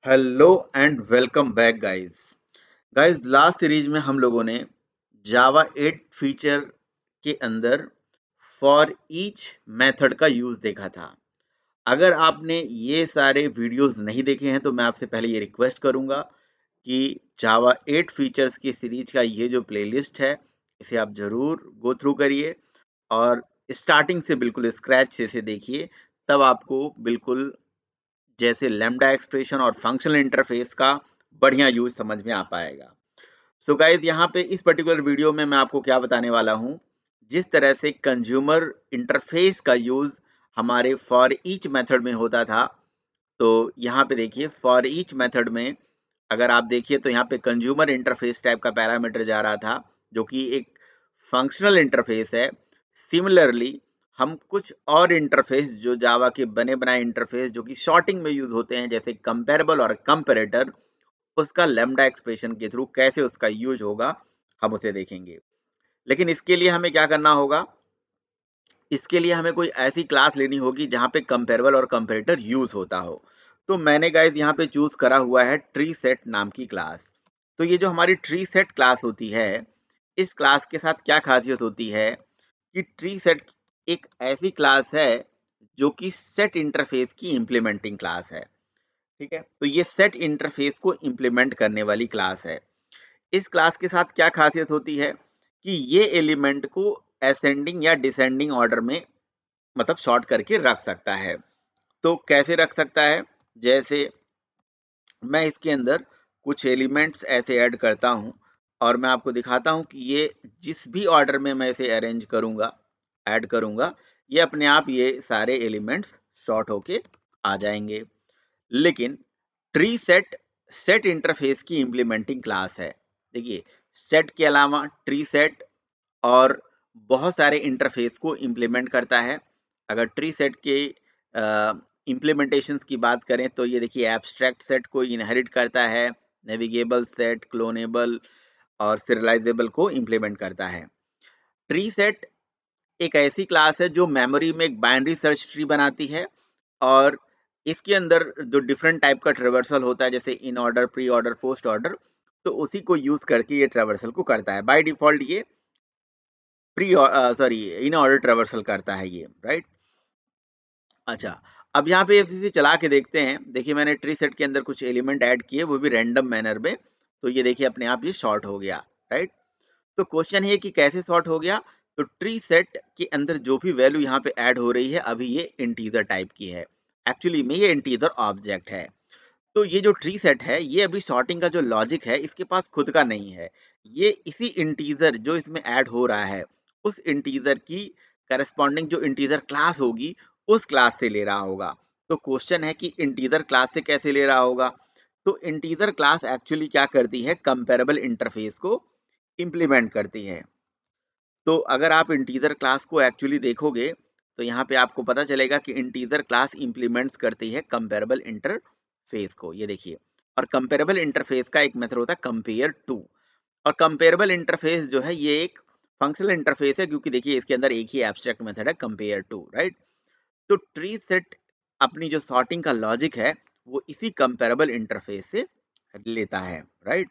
Hello and welcome back guys last series में हम लोगों ने जावा 8 फीचर के अंदर फॉर ईच मेथड का यूज देखा था। अगर आपने ये सारे वीडियोस नहीं देखे हैं तो मैं आपसे पहले ये रिक्वेस्ट करूंगा कि जावा 8 फीचर्स की सीरीज का ये जो प्लेलिस्ट है इसे आप जरूर गो थ्रू करिए और स्टार्टिंग से बिल्कुल स्क्रैच से इसे देखिए। तब आपको बिल्कुल जैसे लैम्डा एक्सप्रेशन और फंक्शनल इंटरफेस का बढ़िया यूज समझ में आ पाएगा। सो गाइज यहाँ पे इस पर्टिकुलर वीडियो में मैं आपको क्या बताने वाला हूँ, जिस तरह से कंज्यूमर इंटरफेस का यूज हमारे फॉर ईच मेथड में होता था। तो यहाँ पे देखिए फॉर ईच मेथड में अगर आप देखिए तो यहाँ पे कंज्यूमर इंटरफेस टाइप का पैरामीटर जा रहा था जो कि एक फंक्शनल इंटरफेस है। सिमिलरली हम कुछ और इंटरफेस जो जावा के बने बनाए इंटरफेस जो कि शॉर्टिंग में यूज होते हैं जैसे कंपेरेबल और कंपेरेटर, उसका लैम्डा एक्सप्रेशन के थ्रू कैसे उसका यूज होगा हम उसे देखेंगे। लेकिन इसके लिए हमें क्या करना होगा, इसके लिए हमें कोई ऐसी क्लास लेनी होगी जहां पे कंपेरेबल और कंपेरेटर यूज होता हो। तो मैंने गाइज यहाँ पे चूज करा हुआ है ट्री सेट नाम की क्लास। तो ये जो हमारी ट्री सेट क्लास होती है, इस क्लास के साथ क्या खासियत होती है कि ट्री सेट एक ऐसी क्लास है जो कि सेट इंटरफेस की इम्प्लीमेंटिंग क्लास है। ठीक है, तो ये सेट इंटरफेस को इम्प्लीमेंट करने वाली क्लास है। इस क्लास के साथ क्या खासियत होती है कि ये एलिमेंट को असेंडिंग या डिसेंडिंग ऑर्डर में मतलब शॉर्ट करके रख सकता है। तो कैसे रख सकता है, जैसे मैं इसके अंदर कुछ एलिमेंट्स ऐसे ऐड करता हूं और मैं आपको दिखाता हूं कि ये जिस भी ऑर्डर में मैं इसे अरेंज करूंगा, ऐड करूंगा, ये अपने आप ये सारे एलिमेंट्स शॉर्ट होके आ जाएंगे। लेकिन ट्री सेट सेट इंटरफेस की इम्प्लीमेंटिंग क्लास है। देखिए, सेट के अलावा ट्री सेट और बहुत सारे इंटरफेस को इम्प्लीमेंट करता है। अगर ट्री सेट के इम्प्लीमेंटेशंस की बात करें तो ये देखिए एब्स्ट्रैक्ट सेट को इनहेरिट करता है, नेविगेबल सेट, क्लोनेबल और सीरियलाइजेबल को इम्प्लीमेंट करता है। ट्री सेट एक ऐसी क्लास है जो मेमोरी में एक बाइनरी सर्च ट्री बनाती है और इसके अंदर जो डिफरेंट टाइप का ट्रेवर्सल होता है जैसे in order, pre order, post order, तो उसी को यूज करके ये ट्रेवर्सल को करता है। बाय डिफॉल्ट ये pre sorry in order traversal करता है ये, राइट। अच्छा, अब यहाँ पे इसे चला के देखते हैं। देखिए मैंने ट्री सेट के अंदर कुछ एलिमेंट ऐड किए, वो भी रैंडम मैनर में। तो ये देखिए अपने आप ये शॉर्ट हो गया, राइट। तो क्वेश्चन है कि कैसे शॉर्ट हो गया। तो ट्री सेट के अंदर जो भी वैल्यू यहाँ पे ऐड हो रही है अभी ये इंटीजर टाइप की है। एक्चुअली में ये इंटीजर ऑब्जेक्ट है। तो ये जो ट्री सेट है ये अभी सॉर्टिंग का जो लॉजिक है इसके पास खुद का नहीं है। ये इसी इंटीजर जो इसमें ऐड हो रहा है उस इंटीजर की करस्पॉन्डिंग जो इंटीजर क्लास होगी उस क्लास से ले रहा होगा। तो क्वेश्चन है कि इंटीजर क्लास से कैसे ले रहा होगा। तो इंटीजर क्लास एक्चुअली क्या करती है, कंपेरेबल इंटरफेस को इम्प्लीमेंट करती है। तो अगर आप इंटीजर क्लास को एक्चुअली देखोगे तो यहाँ पे आपको पता चलेगा कि इंटीजर क्लास इंप्लीमेंट्स करती है कंपेरेबल इंटरफेस को, ये देखिए। और कंपेरेबल इंटरफेस का एक मेथड होता है कंपेयर टू। और कंपेरेबल इंटरफेस जो है ये एक फंक्शनल इंटरफेस है क्योंकि देखिए इसके अंदर एक ही एब्स्ट्रैक्ट मेथड है कंपेयर टू, राइट। तो ट्री सेट अपनी जो सॉर्टिंग का लॉजिक है वो इसी कंपेरेबल इंटरफेस से लेता है, राइट।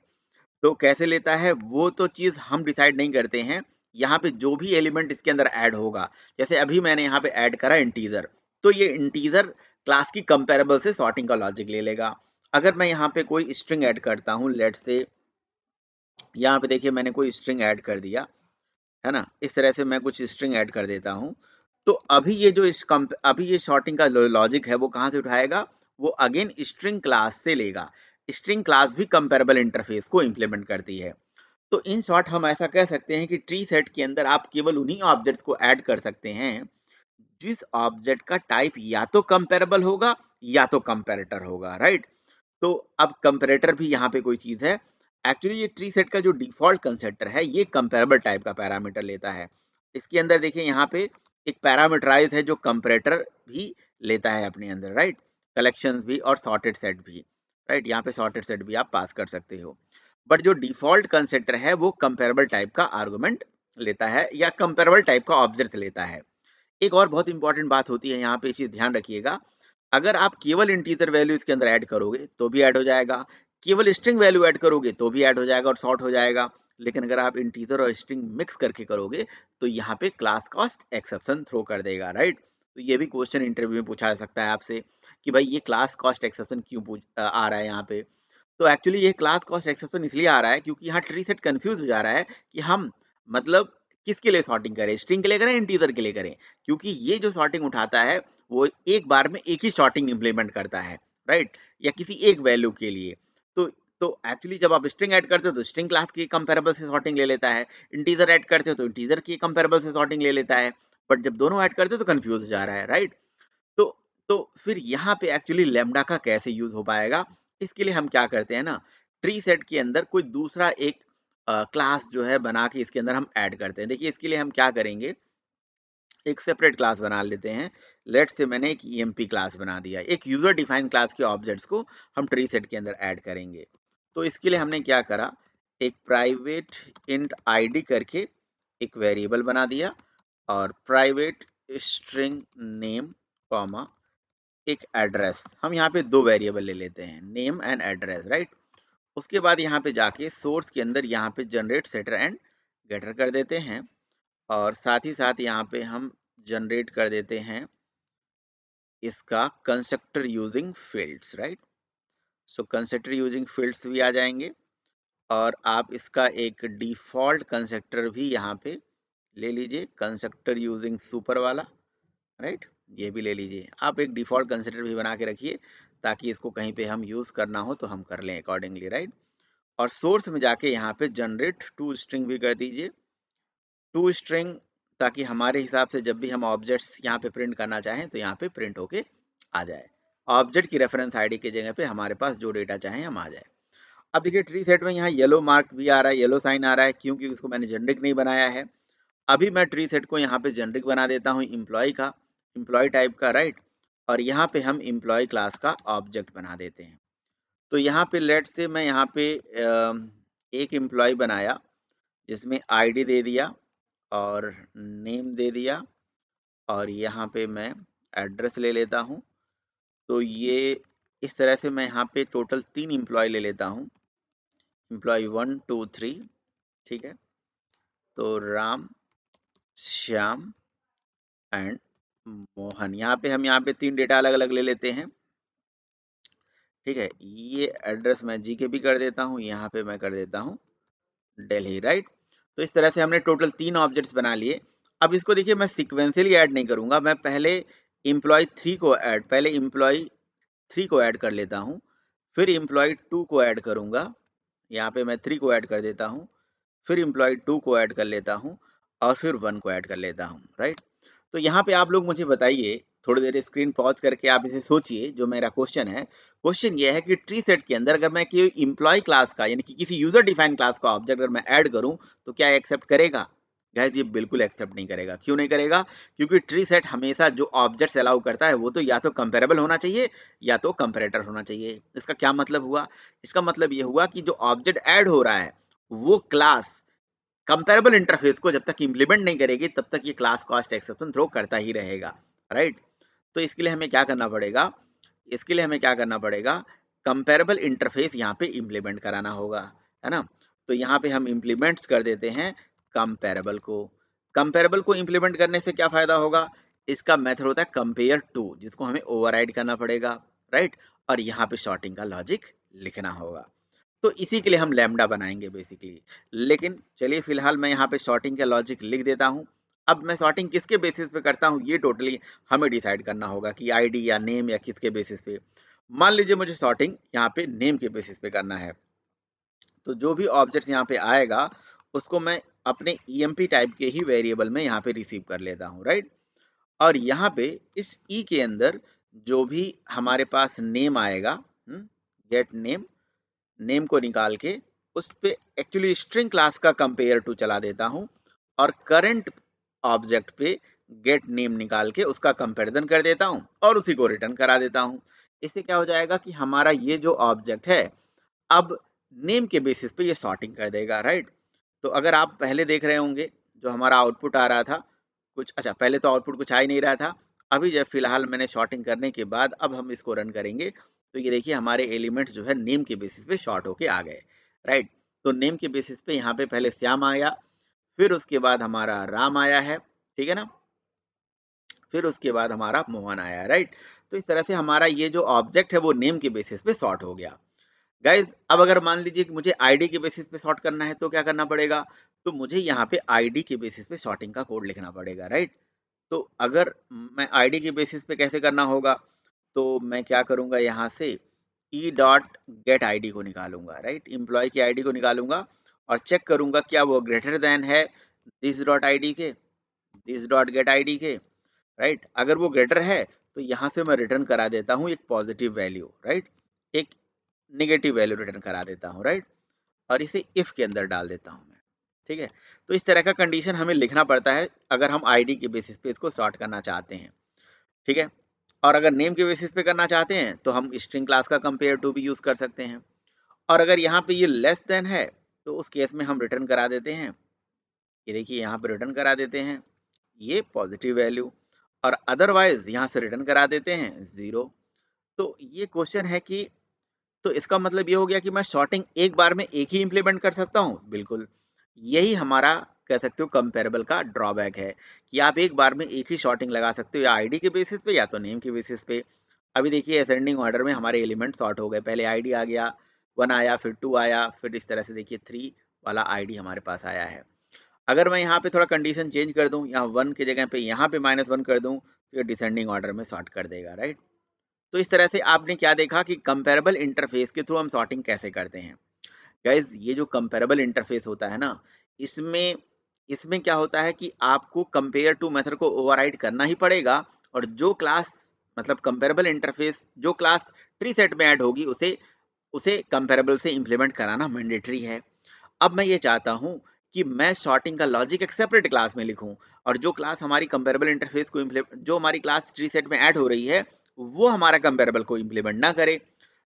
तो कैसे लेता है वो तो चीज हम डिसाइड नहीं करते हैं। यहाँ पे जो भी एलिमेंट इसके अंदर ऐड होगा, जैसे अभी मैंने यहाँ पे ऐड करा इंटीजर, तो ये इंटीजर क्लास की कंपेरेबल से सॉर्टिंग का लॉजिक ले लेगा। अगर मैं यहाँ पे कोई स्ट्रिंग ऐड करता हूँ, लेट से यहाँ पे देखिए मैंने कोई स्ट्रिंग ऐड कर दिया है ना, इस तरह से मैं कुछ स्ट्रिंग ऐड कर देता हूँ। तो अभी ये जो अभी ये सॉर्टिंग का लॉजिक है वो कहाँ से उठाएगा, वो अगेन स्ट्रिंग क्लास से लेगा। स्ट्रिंग क्लास भी कंपेरेबल इंटरफेस को इम्प्लीमेंट करती है। तो इन शॉर्ट हम ऐसा कह सकते हैं कि ट्री सेट के अंदर आप केवल उन्हीं ऑब्जेक्ट्स को ऐड कर सकते हैं जिस ऑब्जेक्ट का टाइप या तो कंपेरेबल होगा या तो कंपेरेटर होगा, राइट। तो अब कंपेरेटर भी यहाँ पे कोई चीज है। एक्चुअली ये ट्री सेट का जो डिफॉल्ट कंस्ट्रक्टर है ये कंपेरेबल टाइप का पैरामीटर लेता है। इसके अंदर देखिए यहाँ पे एक पैरामीटराइज है जो कंपेरेटर भी लेता है अपने अंदर, राइट। कलेक्शन भी और सॉर्टेड सेट भी, राइट। यहाँ पे सॉर्टेड सेट भी आप पास कर सकते हो। बट जो डिफॉल्ट कंस्ट्रक्टर है वो कंपेरेबल टाइप का आर्गुमेंट लेता है या कंपेरेबल टाइप का ऑब्जेक्ट लेता है। एक और बहुत इंपॉर्टेंट बात होती है यहाँ पे, चीज ध्यान रखिएगा। अगर आप केवल इंटीजर वैल्यू इसके अंदर ऐड करोगे तो भी ऐड हो जाएगा, केवल स्ट्रिंग वैल्यू ऐड करोगे तो भी ऐड हो जाएगा और सॉर्ट हो जाएगा। लेकिन अगर आप इंटीजर और स्ट्रिंग मिक्स करके करोगे तो यहाँ पे क्लास कॉस्ट एक्सेप्शन थ्रो कर देगा, राइट। तो ये भी क्वेश्चन इंटरव्यू में पूछा जा सकता है आपसे कि भाई ये क्लास कॉस्ट एक्सेप्शन क्यों आ रहा है यहाँ पे। तो एक्चुअली ये क्लास कॉस्ट एक्सेप्शन इसलिए आ रहा है क्योंकि यहाँ ट्री सेट कंफ्यूज हो जा रहा है कि हम मतलब किसके लिए सॉर्टिंग करें, स्ट्रिंग के लिए करें, इंटीजर के लिए करें। क्योंकि ये जो सॉर्टिंग उठाता है वो एक बार में एक ही सॉर्टिंग इंप्लीमेंट करता है, राइट, या किसी एक वैल्यू के लिए। तो तो एक्चुअली जब आप स्ट्रिंग ऐड करते हो तो स्ट्रिंग क्लास के कंपेरेबल से सॉर्टिंग ले लेता है, इंटीजर ऐड करते हो तो इंटीजर के कंपेरेबल से सॉर्टिंग ले लेता है। बट जब दोनों ऐड करते हो तो कंफ्यूज हो जा रहा है, राइट। तो तो फिर यहाँ पे एक्चुअली लैम्डा का कैसे यूज हो पाएगा, इसके लिए हम क्या करते हैं ना, ट्री सेट के अंदर कोई दूसरा एक क्लास जो है बना के इसके अंदर हम ऐड करते हैं। देखिए इसके लिए हम क्या करेंगे, एक सेपरेट क्लास बना लेते हैं। लेट्स से मैंने एक ईएमपी क्लास बना दिया, एक यूजर डिफाइन क्लास के ऑब्जेक्ट्स को हम ट्री सेट के अंदर ऐड करेंगे। तो इसके लिए हमने क्या करा, एक प्राइवेट इंट आईडी करके एक वेरिएबल बना दिया और प्राइवेट स्ट्रिंग नेम कॉमा एक एड्रेस। हम यहाँ पे दो वेरिएबल ले लेते हैं, नेम एंड एड्रेस, राइट। उसके बाद यहाँ पे जाके सोर्स के अंदर यहाँ पे जनरेट सेटर एंड गेटर कर देते हैं और साथ ही साथ यहाँ पे हम जनरेट कर देते हैं इसका कंस्ट्रक्टर यूजिंग फील्ड्स, राइट। सो कंस्ट्रक्टर यूजिंग फील्ड्स भी आ जाएंगे और आप इसका एक डिफॉल्ट कंस्ट्रक्टर भी यहाँ पे ले लीजिए, कंस्ट्रक्टर यूजिंग सुपर वाला, राइट। ये भी ले लीजिए, आप एक डिफॉल्ट कंस्ट्रक्टर भी बना के रखिए ताकि इसको कहीं पे हम यूज करना हो तो हम कर लें अकॉर्डिंगली, राइट। और सोर्स में जाके यहाँ पे जनरेट टू स्ट्रिंग भी कर दीजिए, टू स्ट्रिंग, ताकि हमारे हिसाब से जब भी हम ऑब्जेक्ट्स यहाँ पे प्रिंट करना चाहें तो यहाँ पे प्रिंट होके आ जाए। ऑब्जेक्ट की रेफरेंस आईडी की जगह पे हमारे पास जो डेटा चाहें हम आ जाए। अब देखिए ट्री सेट में यहाँ येलो मार्क भी आ रहा है, येलो साइन आ रहा है क्योंकि उसको मैंने जेनरिक नहीं बनाया है। अभी मैं ट्री सेट को यहाँ पे जेनरिक बना देता हूँ एम्प्लॉय का, एम्प्लॉय टाइप का, राइट। और यहाँ पे हम एम्प्लॉय क्लास का ऑब्जेक्ट बना देते हैं। तो यहाँ पे लेट से मैं यहाँ पे एक एम्प्लॉय बनाया जिसमें आईडी दे दिया और नेम दे दिया और यहाँ पे मैं एड्रेस ले लेता हूँ। तो ये इस तरह से मैं यहाँ पे टोटल 3 एम्प्लॉय ले लेता हूँ, एम्प्लॉय 1 2 3, ठीक है। तो राम, श्याम एंड मोहन, यहाँ पे हम यहाँ पे 3 डेटा अलग अलग ले लेते हैं, ठीक है। ये एड्रेस मैं जी के भी कर देता हूँ, यहाँ पे मैं कर देता हूँ दिल्ली, राइट। तो इस तरह से हमने टोटल 3 ऑब्जेक्ट्स बना लिए। अब इसको देखिए मैं सिक्वेंशियली ऐड नहीं करूंगा, मैं पहले एम्प्लॉय 3 को ऐड, पहले एम्प्लॉय 3 को ऐड कर लेता हूँ, फिर एम्प्लॉय 2 को ऐड करूंगा, यहाँ पे मैं 3 को ऐड कर देता हूँ, फिर एम्प्लॉय 2 को ऐड कर लेता हूँ और फिर 1 को ऐड कर लेता हूँ, राइट। तो यहाँ पे आप लोग मुझे बताइए, थोड़ी देर स्क्रीन पॉज करके आप इसे सोचिए, जो मेरा क्वेश्चन है, क्वेश्चन ये है कि ट्री सेट के अंदर अगर मैं कोई एम्प्लॉय क्लास का यानी कि किसी यूजर डिफाइन क्लास का ऑब्जेक्ट अगर मैं ऐड करूं तो क्या एक्सेप्ट करेगा? गाइस ये बिल्कुल एक्सेप्ट नहीं करेगा। क्यों नहीं करेगा? क्योंकि ट्री सेट हमेशा जो ऑब्जेक्ट्स अलाउ करता है वो तो या तो कंपेरेबल होना चाहिए या तो कंपेरेटर होना चाहिए। इसका क्या मतलब हुआ? इसका मतलब ये हुआ कि जो ऑब्जेक्ट ऐड हो रहा है वो क्लास कंपेरेबल इंटरफेस को जब तक इंप्लीमेंट नहीं करेगी तब तक ये क्लास कॉस्ट एक्सेप्शन थ्रो करता ही रहेगा, राइट। तो इसके लिए हमें क्या करना पड़ेगा, इसके लिए हमें क्या करना पड़ेगा, कंपेरेबल इंटरफेस यहाँ पे इंप्लीमेंट कराना होगा, है ना। तो यहाँ पे हम इंप्लीमेंट्स कर देते हैं कंपेरेबल को। कंपेरेबल को इंप्लीमेंट करने से क्या फायदा होगा, इसका मेथड होता है कंपेयर टू, जिसको हमें ओवरराइड करना पड़ेगा, राइट। और यहाँ पे शॉर्टिंग का लॉजिक लिखना होगा। तो इसी के लिए हम लैम्डा बनाएंगे बेसिकली। लेकिन चलिए फिलहाल मैं यहाँ पे शॉर्टिंग का लॉजिक लिख देता हूँ। अब मैं शॉर्टिंग किसके बेसिस पे करता हूँ ये टोटली हमें डिसाइड करना होगा कि आईडी या नेम या किसके बेसिस पे। मान लीजिए मुझे शॉर्टिंग यहाँ पे नेम के बेसिस पे करना है, तो जो भी ऑब्जेक्ट यहाँ पे आएगा उसको मैं अपने ईएमपी टाइप के ही वेरिएबल में यहाँ पे रिसीव कर लेता हूँ, राइट। और यहाँ पे इस ई के अंदर जो भी हमारे पास नेम आएगा, गेट नेम, नेम को निकाल के उस पे एक्चुअली स्ट्रिंग क्लास का कंपेयर टू चला देता हूँ और करंट ऑब्जेक्ट पे गेट नेम निकाल के उसका कंपैरिजन कर देता हूँ और उसी को रिटर्न करा देता हूँ। इससे क्या हो जाएगा कि हमारा ये जो ऑब्जेक्ट है अब नेम के बेसिस पे ये सॉर्टिंग कर देगा, राइट। तो अगर आप पहले देख रहे होंगे जो हमारा आउटपुट आ रहा था कुछ, अच्छा पहले तो आउटपुट कुछ आ ही नहीं रहा था, अभी जब फिलहाल मैंने शॉर्टिंग करने के बाद अब हम इसको रन करेंगे तो ये देखिए हमारे एलिमेंट्स जो है नेम के बेसिस पे शॉर्ट होके आ गए, राइट। तो नेम के बेसिस पे यहाँ पे पहले श्याम आया, फिर उसके बाद हमारा राम आया है, ठीक है ना, फिर उसके बाद हमारा मोहन आया, राइट। तो इस तरह से हमारा ये जो ऑब्जेक्ट है वो नेम के बेसिस पे सॉर्ट हो गया। गाइज अब अगर मान लीजिए कि मुझे आईडी के बेसिस पे सॉर्ट करना है तो क्या करना पड़ेगा, तो मुझे यहाँ पे आईडी के बेसिस पे सॉर्टिंग का कोड लिखना पड़ेगा, राइट। तो अगर मैं आईडी के बेसिस पे कैसे करना होगा, तो मैं क्या करूंगा, यहाँ से ई डॉट गेट आईडी को निकालूंगा, राइट, एम्प्लॉय की आईडी को निकालूंगा और चेक करूंगा क्या वो ग्रेटर देन है दिस डॉट आईडी के, दिस डॉट गेट आईडी के, राइट। अगर वो ग्रेटर है तो यहाँ से मैं रिटर्न करा देता हूँ एक पॉजिटिव वैल्यू, राइट, एक नेगेटिव वैल्यू रिटर्न करा देता हूँ, राइट, और इसे इफ के अंदर डाल देता हूँ मैं, ठीक है। तो इस तरह का कंडीशन हमें लिखना पड़ता है अगर हम आईडी के बेसिस पे इसको सॉर्ट करना चाहते हैं, ठीक है। और अगर नेम के बेसिस पे करना चाहते हैं तो हम स्ट्रिंग क्लास का कंपेयर टू भी यूज कर सकते हैं। और अगर यहाँ पे ये लेस देन है तो उस केस में हम रिटर्न करा देते हैं, ये देखिए यहाँ पे रिटर्न करा देते हैं ये पॉजिटिव वैल्यू, और अदरवाइज यहाँ से रिटर्न करा देते हैं 0। तो ये क्वेश्चन है कि तो इसका मतलब ये हो गया कि मैं शॉर्टिंग एक बार में एक ही इंप्लीमेंट कर सकता हूँ, बिल्कुल। यही हमारा कह सकते हो कंपेरेबल का ड्रॉबैक है कि आप एक बार में एक ही शॉर्टिंग लगा सकते हो, या आईडी के बेसिस पे या तो नेम के बेसिस पे। अभी देखिए असेंडिंग ऑर्डर में हमारे एलिमेंट सॉर्ट हो गए, पहले आईडी आ गया, 1 आया, फिर 2 आया, फिर इस तरह से देखिए 3 वाला आईडी हमारे पास आया है। अगर मैं यहाँ पे थोड़ा कंडीशन चेंज कर दूँ, यहाँ 1 की जगह पे यहाँ पे -1 कर दूँ तो ये डिसेंडिंग ऑर्डर में सॉर्ट कर देगा, राइट। तो इस तरह से आपने क्या देखा कि कंपेरेबल इंटरफेस के थ्रू हम सॉर्टिंग कैसे करते हैं। गाइज ये जो कंपेरेबल इंटरफेस होता है ना, इसमें इसमें क्या होता है कि आपको कंपेयर टू मेथड को ओवरराइड करना ही पड़ेगा, और जो क्लास मतलब कंपेरेबल इंटरफेस जो क्लास ट्री सेट में ऐड होगी उसे उसे कंपेरेबल से इंप्लीमेंट कराना मैंडेटरी है। अब मैं ये चाहता हूँ कि मैं सॉर्टिंग का लॉजिक एक सेपरेट क्लास में लिखूं, और जो क्लास हमारी कंपेरेबल इंटरफेस को जो हमारी क्लास ट्री सेट में ऐड हो रही है वो हमारा कंपेरेबल को इंप्लीमेंट ना करे।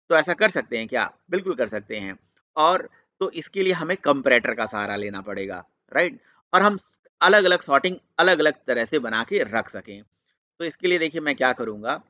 तो ऐसा कर सकते हैं क्या, बिल्कुल कर सकते हैं। और तो इसके लिए हमें कंपैरेटर का सहारा लेना पड़ेगा, राइट, और हम अलग अलग सॉर्टिंग अलग अलग तरह से बना के रख सकें। तो इसके लिए देखिए मैं क्या करूंगा,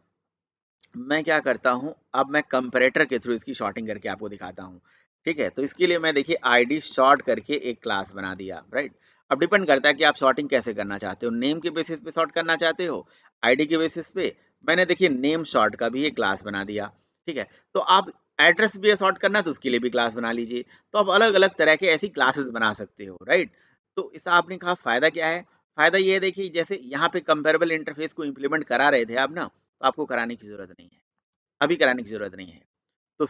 मैं क्या करता हूँ, अब मैं कंपैरेटर के थ्रू इसकी शॉर्टिंग करके आपको दिखाता हूँ, ठीक है। तो इसके लिए मैं देखिए आईडी शॉर्ट करके एक क्लास बना दिया, राइट। अब डिपेंड करता है कि आप शॉर्टिंग कैसे करना चाहते हो, नेम के बेसिस पे शॉर्ट करना चाहते हो, आईडी के बेसिस पे। मैंने देखिए नेम शॉर्ट का भी एक क्लास बना दिया, ठीक है। तो आप एड्रेस भी शॉर्ट करना है तो उसके लिए भी क्लास बना लीजिए। तो आप अलग अलग तरह के ऐसी क्लासेस बना सकते हो, राइट। तो इसका आपने कहा फायदा क्या है, फायदा ये है देखिए जैसे यहाँ पे कंपेरेबल इंटरफेस को इम्प्लीमेंट करा रहे थे आप ना, तो आपको कराने की जरूरत नहीं है, अभी कराने की ज़रूरत नहीं है। तो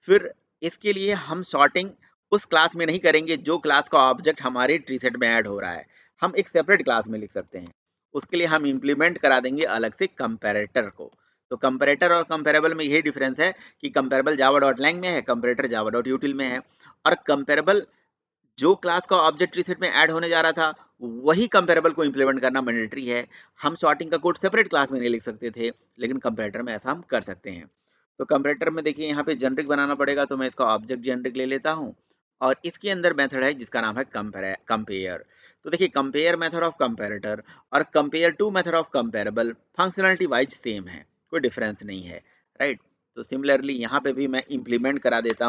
फिर इसके लिए हम सॉर्टिंग उस क्लास में नहीं करेंगे जो क्लास का ऑब्जेक्ट हमारे ट्री सेट में ऐड हो रहा है, हम एक सेपरेट क्लास में लिख सकते हैं। उसके लिए हम इम्प्लीमेंट करा देंगे अलग से कंपैरेटर को। तो कंपैरेटर और कंपैरेबल में यही डिफरेंस है कि कंपैरेबल जावा डॉट लैंग में है, कंपैरेटर जावा डॉट यूटिल में है। और कंपैरेबल जो क्लास का ऑब्जेक्ट ट्री सेट में ऐड होने जा रहा था वही कंपैरेबल को इंप्लीमेंट करना मैंडेटरी है। हम सॉर्टिंग का कोड सेपरेट क्लास में नहीं लिख सकते थे, लेकिन कंपैरेटर में ऐसा हम कर सकते हैं। तो कंपैरेटर में देखिए यहाँ पे जेनरिक बनाना पड़ेगा, तो मैं इसका ऑब्जेक्ट जेनरिक ले लेता हूँ, और इसके अंदर मेथड है जिसका नाम है कंपेयर। तो देखिए कंपेयर मेथड ऑफ कंपैरेटर और compare to method of comparable functionality wise same है, कोई डिफरेंस नहीं है, राइट। तो सिमिलरली यहाँ पे भी मैं इम्प्लीमेंट करा देता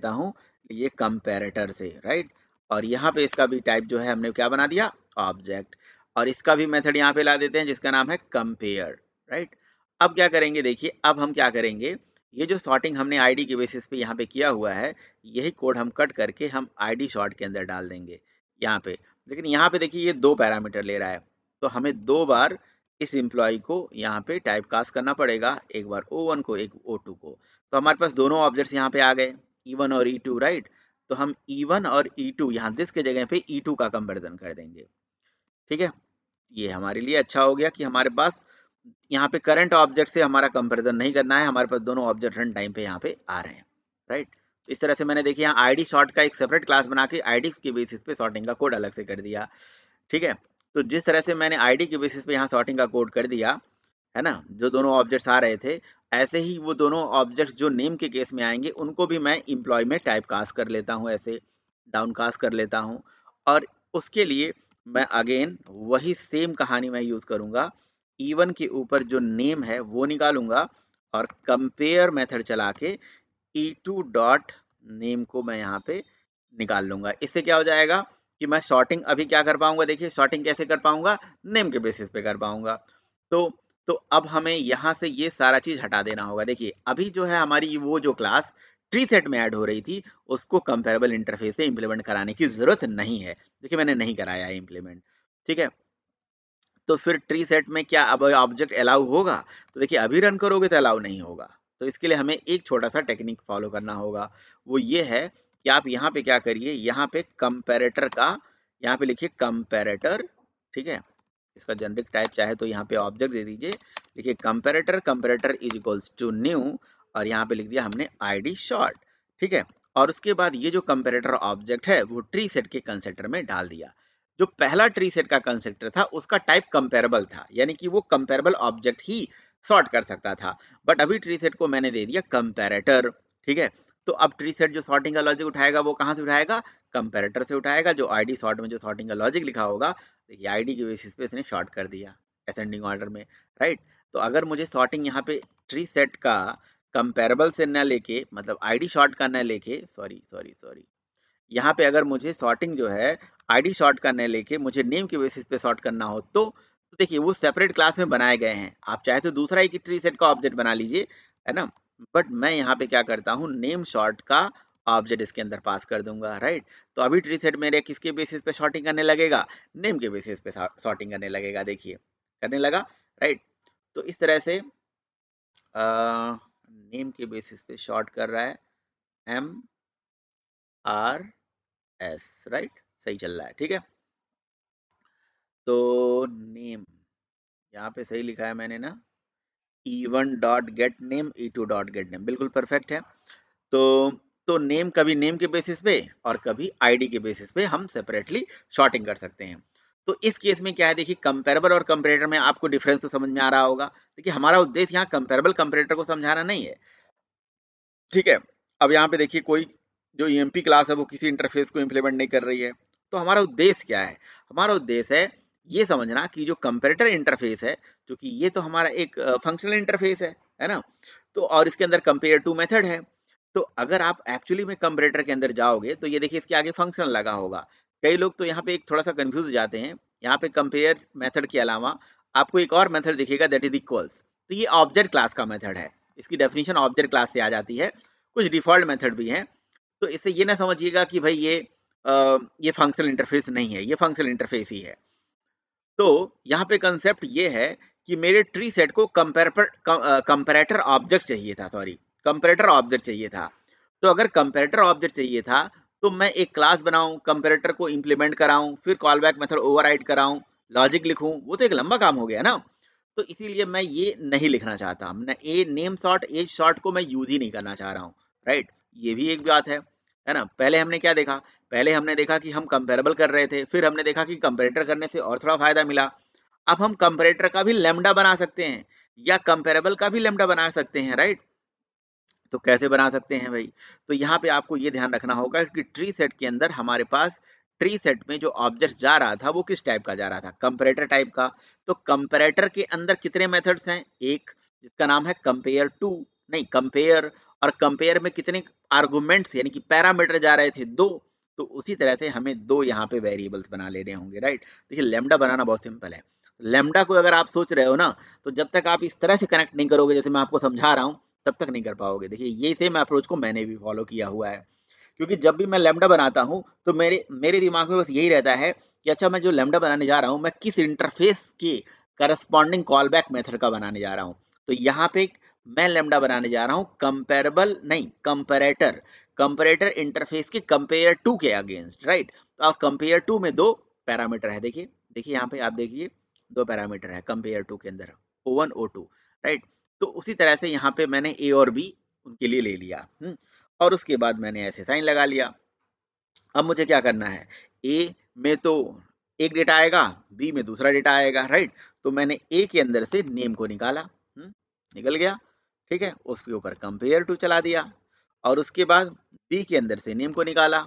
हूँ ये कंपैरेटर से, राइट। और यहाँ पे इसका भी टाइप जो है हमने क्या बना दिया, ऑब्जेक्ट। और इसका भी मेथड यहाँ पे ला देते हैं जिसका नाम है कंपेयर, राइट। अब क्या करेंगे देखिए, अब हम क्या करेंगे, ये जो सॉर्टिंग हमने आईडी के बेसिस पे यहाँ पे किया हुआ है यही कोड हम कट करके हम आईडी शॉर्ट के अंदर डाल देंगे यहाँ पे। लेकिन यहाँ पे देखिए ये 2 पैरामीटर ले रहा है, तो हमें 2 बार इस एम्प्लॉय को यहाँ पे टाइप कास्ट करना पड़ेगा, एक बार O1 को एक O2 को। तो हमारे पास दोनों ऑब्जेक्ट्स यहाँ पे आ गए, E1 और E2, राइट। तो हम E1 और E2 यहाँ दिस के जगह पे E2 का कंपेरिजन कर देंगे, ठीक है। ये हमारे लिए अच्छा हो गया कि हमारे पास यहाँ पे करंट ऑब्जेक्ट से हमारा कंपेरिजन नहीं करना है, हमारे पास दोनों ऑब्जेक्ट रन टाइम पे यहाँ पे आ रहे हैं, राइट। तो इस तरह से मैंने देखिए यहाँ आईडी शॉर्ट का एक सेपरेट क्लास बना के आईडी के बेसिस पे सॉर्टिंग का कोड अलग से कर दिया, ठीक है। तो जिस तरह से मैंने आईडी के बेसिस पे यहाँ सॉर्टिंग का कोड कर दिया है ना, जो दोनों ऑब्जेक्ट्स आ रहे थे, ऐसे ही वो दोनों ऑब्जेक्ट्स जो नेम के केस में आएंगे उनको भी मैं एम्प्लॉय में टाइप कास्ट कर लेता हूँ, ऐसे डाउन कास्ट कर लेता हूँ। और उसके लिए मैं अगेन वही सेम कहानी मैं यूज करूंगा, इवन के ऊपर जो नेम है वो निकालूंगा और कंपेयर मेथड चला के E2 डॉट नेम को मैं यहाँ पे निकाल लूंगा। इससे क्या हो जाएगा कि मैं सॉर्टिंग अभी क्या कर पाऊंगा, देखिए सॉर्टिंग कैसे कर पाऊंगा, नेम के बेसिस पे कर पाऊंगा। तो तो अब हमें यहाँ से ये सारा चीज हटा देना होगा। देखिए अभी जो है हमारी वो जो क्लास ट्री सेट में ऐड हो रही थी उसको कंपेरेबल इंटरफेस से इंप्लीमेंट कराने की जरूरत नहीं है। देखिए मैंने नहीं कराया है इंप्लीमेंट, ठीक है। तो फिर ट्री सेट में क्या अब ऑब्जेक्ट अलाउ होगा? तो देखिए अभी रन करोगे तो अलाउ नहीं होगा। तो इसके लिए हमें एक छोटा सा टेक्निक फॉलो करना होगा, वो ये है कि आप यहाँ पे क्या करिए, यहाँ पे कंपैरेटर का, यहाँ पे लिखिए कंपैरेटर, ठीक है। इसका जेनरिक टाइप चाहे तो यहाँ पे ऑब्जेक्ट दे दीजिए, लिखिए comparator, comparator is equals to new, और यहाँ पे लिख दिया हमने आईडी शॉर्ट, ठीक है। और उसके बाद ये जो कंपैरेटर ऑब्जेक्ट है वो ट्री सेट के कंस्ट्रक्टर में डाल दिया। जो पहला ट्री सेट का कंस्ट्रक्टर था उसका टाइप कंपेरेबल था, यानी कि वो कंपेरेबल ऑब्जेक्ट ही सॉर्ट कर सकता था। बट अभी ट्री सेट को मैंने दे दिया कंपैरेटर, ठीक है। तो अब ट्री सेट जो सॉर्टिंग का लॉजिक उठाएगा वो कहाँ से उठाएगा? कंपैरेटर से उठाएगा। जो आईडी सॉर्ट में जो सॉर्टिंग का लॉजिक लिखा होगा, देखिए आईडी के बेसिस पे इसने शॉर्ट कर दिया असेंडिंग ऑर्डर में, राइट। तो अगर मुझे सॉर्टिंग यहाँ पे ट्री सेट का कंपेरेबल से न लेके, मतलब आईडी शॉर्ट का न लेके, सॉरी सॉरी सॉरी, यहाँ पे अगर मुझे सॉर्टिंग जो है आईडी शॉर्ट करने लेके मुझे नेम के बेसिस पे सॉर्ट करना हो, तो देखिए वो सेपरेट क्लास में बनाए गए हैं। आप चाहे तो दूसरा ही ट्री सेट का ऑब्जेक्ट बना लीजिए, है ना। बट मैं यहाँ पे क्या करता हूँ, नेम शॉर्ट का ऑब्जेक्ट इसके अंदर पास कर दूंगा, राइट। तो अभी ट्री सेट मेरे किसके बेसिस पे सॉर्टिंग करने लगेगा? नेम के बेसिस पे सॉर्टिंग करने लगेगा, देखिए करने लगा, राइट। तो इस तरह से नेम के बेसिस पे शॉर्ट कर रहा है, MRS, राइट, सही चल रहा है, ठीक है। तो नेम यहाँ पे सही लिखा है मैंने ना, E1 dot gate name, E2 dot gate name, बिल्कुल परफेक्ट है। तो तो नेम कभी नेम के बेसिस पे और कभी आईडी के बेसिस पे हम सेपरेटली शॉर्टिंग कर सकते हैं। तो इस केस में क्या है, देखिए कंपेरेबल और कंपेरेटर में आपको डिफरेंस तो समझ में आ रहा होगा। देखिए हमारा उद्देश्य यहाँ कंपेरेबल कंपेरेटर को समझाना नहीं है, ठीक है। अब यहाँ पे देखिए कोई जो ईएमपी क्लास है वो किसी इंटरफेस को इम्प्लीमेंट नहीं कर रही है। तो हमारा उद्देश्य क्या है? हमारा उद्देश्य है ये समझना कि जो कंपेरेटर इंटरफेस है, क्योंकि ये तो हमारा एक फंक्शनल इंटरफेस है ना। तो और इसके अंदर कंपेयर टू मेथड है। तो अगर आप एक्चुअली में कंपेरेटर के अंदर जाओगे तो ये देखिए इसके आगे फंक्शनल लगा होगा। कई लोग तो यहाँ पे एक थोड़ा सा कंफ्यूज हो जाते हैं। यहाँ पे कंपेयर मेथड के अलावा आपको एक और मेथड दिखेगा, दैट इज इक्वल्स। तो ये ऑब्जेक्ट क्लास का मेथड है, इसकी डेफिनेशन ऑब्जेक्ट क्लास से आ जाती है। कुछ डिफॉल्ट मेथड भी हैं। तो इससे ये ना समझिएगा कि भाई ये फंक्शनल इंटरफेस नहीं है, ये फंक्शनल इंटरफेस ही है। तो यहाँ पे कंसेप्ट ये है कि मेरे ट्री सेट को कंपैरेटर ऑब्जेक्ट चाहिए था, सॉरी कंपैरेटर ऑब्जेक्ट चाहिए था। तो अगर कंपैरेटर ऑब्जेक्ट चाहिए था तो मैं एक क्लास बनाऊं, कंपैरेटर को इंप्लीमेंट कराऊं, फिर कॉलबैक मेथड ओवरराइड कराऊं, लॉजिक लिखूं, वो तो एक लंबा काम हो गया ना। तो इसीलिए मैं ये नहीं लिखना चाहता। मैं a name short as short को मैं यूज ही नहीं करना चाह रहा हूँ, राइट। ये भी एक बात है ना। पहले हमने क्या देखा? पहले हमने देखा कि हम कंपेरेबल कर रहे थे, फिर हमने देखा कि कंपेरेटर करने से और थोड़ा फायदा मिला। अब हम कंपेरेटर का भी लैम्डा बना सकते हैं या कंपेरेबल का भी लैम्डा बना सकते हैं, राइट। तो कैसे बना सकते हैं भाई? तो यहाँ पे आपको ये ध्यान रखना होगा कि ट्री सेट के अंदर हमारे पास ट्री सेट में जो ऑब्जेक्ट जा रहा था वो किस टाइप का जा रहा था? कंपैरेटर टाइप का। तो कंपैरेटर के अंदर कितने मेथड्स हैं? एक जिसका नाम है कंपेयर टू, नहीं कंपेयर। और कंपेयर में कितने आर्गुमेंट्स यानी कि पैरामीटर जा रहे थे? दो। तो उसी तरह से हमें दो यहाँ पे वेरिएबल्स बना लेने होंगे, राइट। देखिए लैम्डा बनाना बहुत सिंपल है। लैम्डा को अगर आप सोच रहे हो ना, तो जब तक आप इस तरह से कनेक्ट नहीं करोगे जैसे मैं आपको समझा रहा हूँ, तब तक नहीं कर पाओगे। देखिए ये सेम अप्रोच को मैंने भी फॉलो किया हुआ है। क्योंकि जब भी मैं लैम्डा बनाता हूँ तो मेरे मेरे दिमाग में बस यही रहता है कि अच्छा मैं जो लैम्डा बनाने जा रहा हूँ मैं किस इंटरफेस के करस्पॉन्डिंग कॉलबैक मेथड का बनाने जा रहा हूँ। तो यहाँ पे मैं लैम्डा बनाने जा रहा हूँ कंपेरेबल नहीं कंपेरेटर, कंपेरेटर इंटरफेस के कंपेयर टू के अगेंस्ट, राइट। तो अब कंपेयर टू में दो पैरामीटर है, देखिए देखिए यहाँ पे आप देखिए दो पैरामीटर है कंपेयर टू के अंदर, O1 O2, राइट। तो उसी तरह से यहाँ पे मैंने ए और बी उनके लिए ले लिया, और उसके बाद मैंने ऐसे साइन लगा लिया। अब मुझे क्या करना है? ए में तो एक डेटा आएगा, बी में दूसरा डेटा आएगा, राइट। तो मैंने ए के अंदर से नेम को निकाला, निकल गया, ठीक है। उसके ऊपर कंपेयर टू चला दिया, और उसके बाद बी के अंदर से नेम को निकाला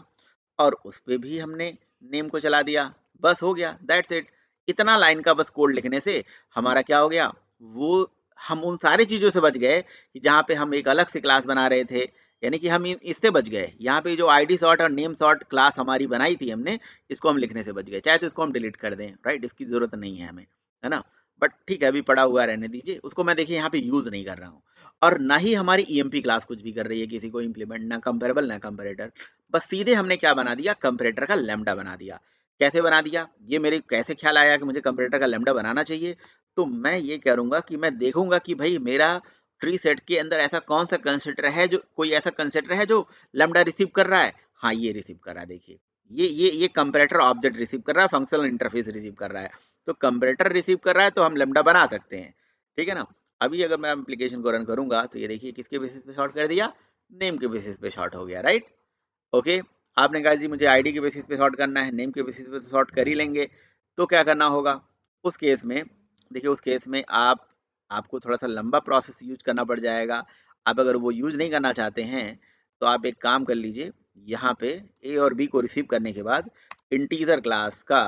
और उस पे भी हमने नेम को चला दिया, बस हो गया, दैट्स इट। इतना लाइन का बस कोड लिखने से हमारा क्या हो गया, वो हम उन सारी चीज़ों से बच गए कि जहाँ पे हम एक अलग से क्लास बना रहे थे, यानी कि हम इससे बच गए। यहाँ पे जो आईडी सॉर्ट और नेम सॉर्ट क्लास हमारी बनाई थी हमने, इसको हम लिखने से बच गए। चाहे तो इसको हम डिलीट कर दें, राइट, इसकी ज़रूरत नहीं है हमें, है ना। बट ठीक है, अभी पड़ा हुआ रहने दीजिए उसको। मैं देखिए यहाँ पे यूज़ नहीं कर रहा हूँ, और ना ही हमारी ईएमपी क्लास कुछ भी कर रही है किसी को इम्प्लीमेंट, ना कंपेरेबल ना कंपेरेटर। बस सीधे हमने क्या बना दिया, कंपेरेटर का लैम्डा बना दिया। कैसे बना दिया, ये मेरे कैसे ख्याल आया कि मुझे कंपेरेटर का लैम्डा बनाना चाहिए, तो मैं ये करूँगा कि मैं देखूँगा कि भाई मेरा ट्री सेट के अंदर ऐसा कौन सा कंसिडर है, जो कोई ऐसा कंसिडर है जो लैम्डा रिसीव कर रहा है। हाँ, ये रिसीव कर रहा है, देखिए ये कंपेरेटर ऑब्जेक्ट रिसीव कर रहा है, फंक्शनल इंटरफेस रिसीव कर रहा है। तो कंपेरेटर रिसीव कर रहा है तो हम लैम्डा बना सकते हैं, ठीक है ना। अभी अगर मैं एप्लीकेशन को रन करूंगा तो ये देखिए किसके बेसिस पे शॉर्ट कर दिया, नेम के बेसिस पे शॉर्ट हो गया, राइट। ओके, आपने कहा जी मुझे आईडी के बेसिस पे सॉर्ट करना है, नेम के बेसिस पे तो सॉर्ट कर ही लेंगे। तो क्या करना होगा उस केस में, देखिए उस केस में आपको थोड़ा सा लंबा प्रोसेस यूज करना पड़ जाएगा। आप अगर वो यूज नहीं करना चाहते हैं तो आप एक काम कर लीजिए, यहाँ पे ए और बी को रिसीव करने के बाद इंटीजर क्लास का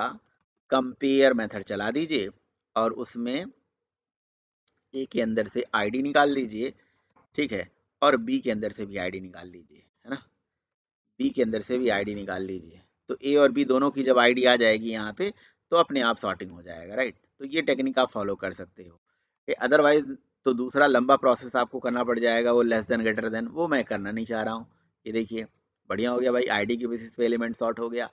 कंपेयर मेथड चला दीजिए, और उसमें ए के अंदर से आईडी निकाल लीजिए, ठीक है, और बी के अंदर से भी आईडी निकाल लीजिए, है ना। बी के अंदर से भी आईडी निकाल लीजिए। तो ए और बी दोनों की जब आईडी आ जाएगी यहाँ पे, तो अपने आप सॉर्टिंग हो जाएगा, राइट। तो ये टेक्निक आप फॉलो कर सकते हो। अदरवाइज तो दूसरा लंबा प्रोसेस आपको करना पड़ जाएगा, वो लेस देन ग्रेटर देन, वो मैं करना नहीं चाह रहा हूँ। ये देखिए बढ़िया हो गया भाई, आईडी के बेसिस पे एलिमेंट सॉर्ट हो गया।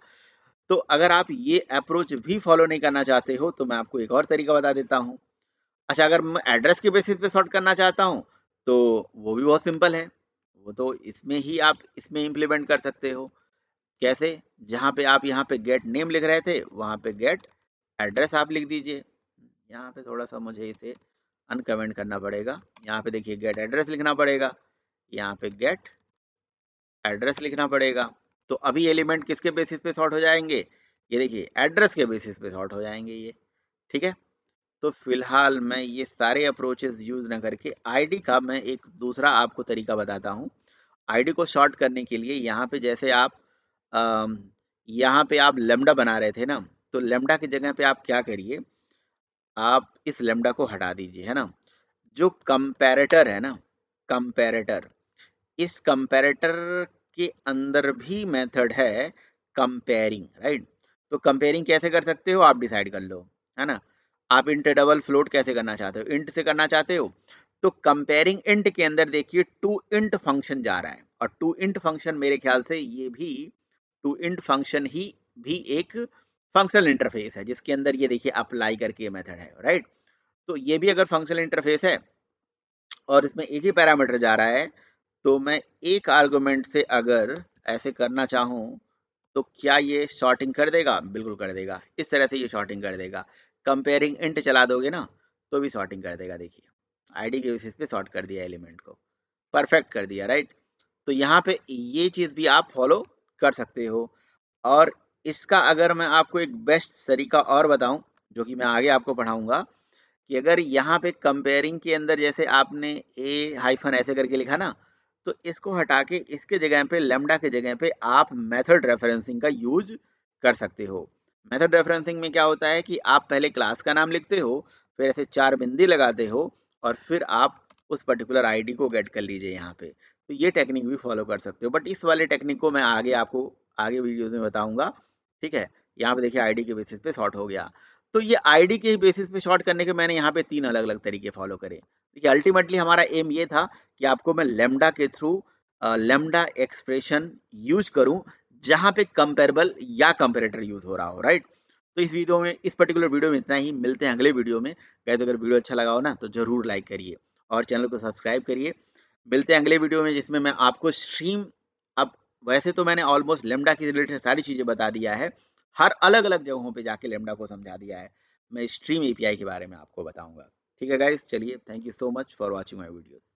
तो अगर आप ये अप्रोच भी फॉलो नहीं करना चाहते हो तो मैं आपको एक और तरीका बता देता हूँ। अच्छा, अगर मैं एड्रेस के बेसिस पे सॉर्ट करना चाहता हूँ तो वो भी बहुत सिंपल है। वो तो इसमें ही आप इसमें इम्प्लीमेंट कर सकते हो। कैसे, जहाँ पे आप यहाँ पे गेट नेम लिख रहे थे वहाँ पे गेट एड्रेस आप लिख दीजिए। यहाँ पे थोड़ा सा मुझे इसे अनकमेंट करना पड़ेगा। यहाँ पे देखिए गेट एड्रेस लिखना पड़ेगा, यहाँ पे गेट एड्रेस लिखना पड़ेगा। तो अभी एलिमेंट किसके बेसिस पे सॉर्ट हो जाएंगे, ये देखिए एड्रेस के बेसिस पे सॉर्ट हो जाएंगे ये, ठीक है। तो फिलहाल मैं ये सारे अप्रोचेस यूज ना करके आईडी का मैं एक दूसरा आपको तरीका बताता हूँ। आईडी को शॉर्ट करने के लिए यहाँ पे जैसे आप अम, यहाँ पे आप लेमडा बना रहे थे ना, तो लेमडा की जगह पे आप क्या करिए, आप इस लेमडा को हटा दीजिए, है ना। जो कंपैरेटर है ना, कंपैरेटर, इस कंपैरेटर के अंदर भी मेथड है कंपेयरिंग, राइट। तो कंपेयरिंग कैसे कर सकते हो आप डिसाइड कर लो, है ना। आप इंट डबल फ्लोट कैसे करना चाहते हो, इंट से करना चाहते हो तो कंपेयरिंग इंट के अंदर देखिए टू इंट फंक्शन जा रहा है, और टू इंट फंक्शन मेरे ख्याल से ये भी टू इंट फंक्शन ही भी एक फंक्शनल इंटरफेस है, जिसके अंदर ये देखिए अप्लाई करके मेथड है, राइट। तो ये भी अगर फंक्शनल इंटरफेस है और इसमें एक ही पैरामीटर जा रहा है, तो मैं एक आर्गुमेंट से अगर ऐसे करना चाहूँ तो क्या ये शॉर्टिंग कर देगा, बिल्कुल कर देगा। इस तरह से ये शॉर्टिंग कर देगा। कंपेयरिंग इंट चला दोगे ना तो भी शॉर्टिंग कर देगा, देखिए आईडी के बेसिस पे शॉर्ट कर दिया एलिमेंट को, परफेक्ट कर दिया, राइट। तो यहाँ पे ये चीज़ भी आप फॉलो कर सकते हो। और इसका अगर मैं आपको एक बेस्ट तरीका और बताऊं, जो कि मैं आगे आपको पढ़ाऊंगा, कि अगर यहाँ पे कंपेयरिंग के अंदर जैसे आपने ए हाइफन ऐसे करके लिखा ना, तो इसको हटा के इसके जगह पे लेमडा के जगह पे आप मेथड रेफरेंसिंग का यूज कर सकते हो। मेथड रेफरेंसिंग में क्या होता है कि आप पहले क्लास का नाम लिखते हो, फिर ऐसे चार बिंदी लगाते हो, और फिर आप उस पर्टिकुलर आईडी को गेट कर लीजिए यहाँ पे। तो ये टेक्निक भी फॉलो कर सकते हो, बट इस वाले टेक्निक को मैं आगे आपको आगे वीडियोज में बताऊंगा, ठीक है। यहाँ पे देखिए आईडी के बेसिस पे सॉर्ट हो गया। तो ये आईडी के बेसिस पे शॉर्ट करने के मैंने यहाँ पे तीन अलग अलग तरीके फॉलो करे। देखिए अल्टीमेटली हमारा एम ये था कि आपको मैं लेमडा के थ्रू लेमडा एक्सप्रेशन यूज करूं जहां पे कंपेरेबल या कंपेरेटर यूज हो रहा हो, राइट। तो इस वीडियो में, इस पर्टिकुलर वीडियो में इतना ही। मिलते हैं अगले वीडियो में। गाइस अगर वीडियो अच्छा लगा हो ना तो जरूर लाइक करिए और चैनल को सब्सक्राइब करिए। मिलते हैं अगले वीडियो में जिसमें मैं आपको स्ट्रीम, अब वैसे तो मैंने ऑलमोस्ट लेमडा की रिलेटेड सारी चीज़ें बता दिया है, हर अलग अलग जगहों पे जाके लेमडा को समझा दिया है। मैं स्ट्रीम एपीआई के बारे में आपको बताऊंगा। ठीक है गाइस, चलिए, thank you so much for watching my videos.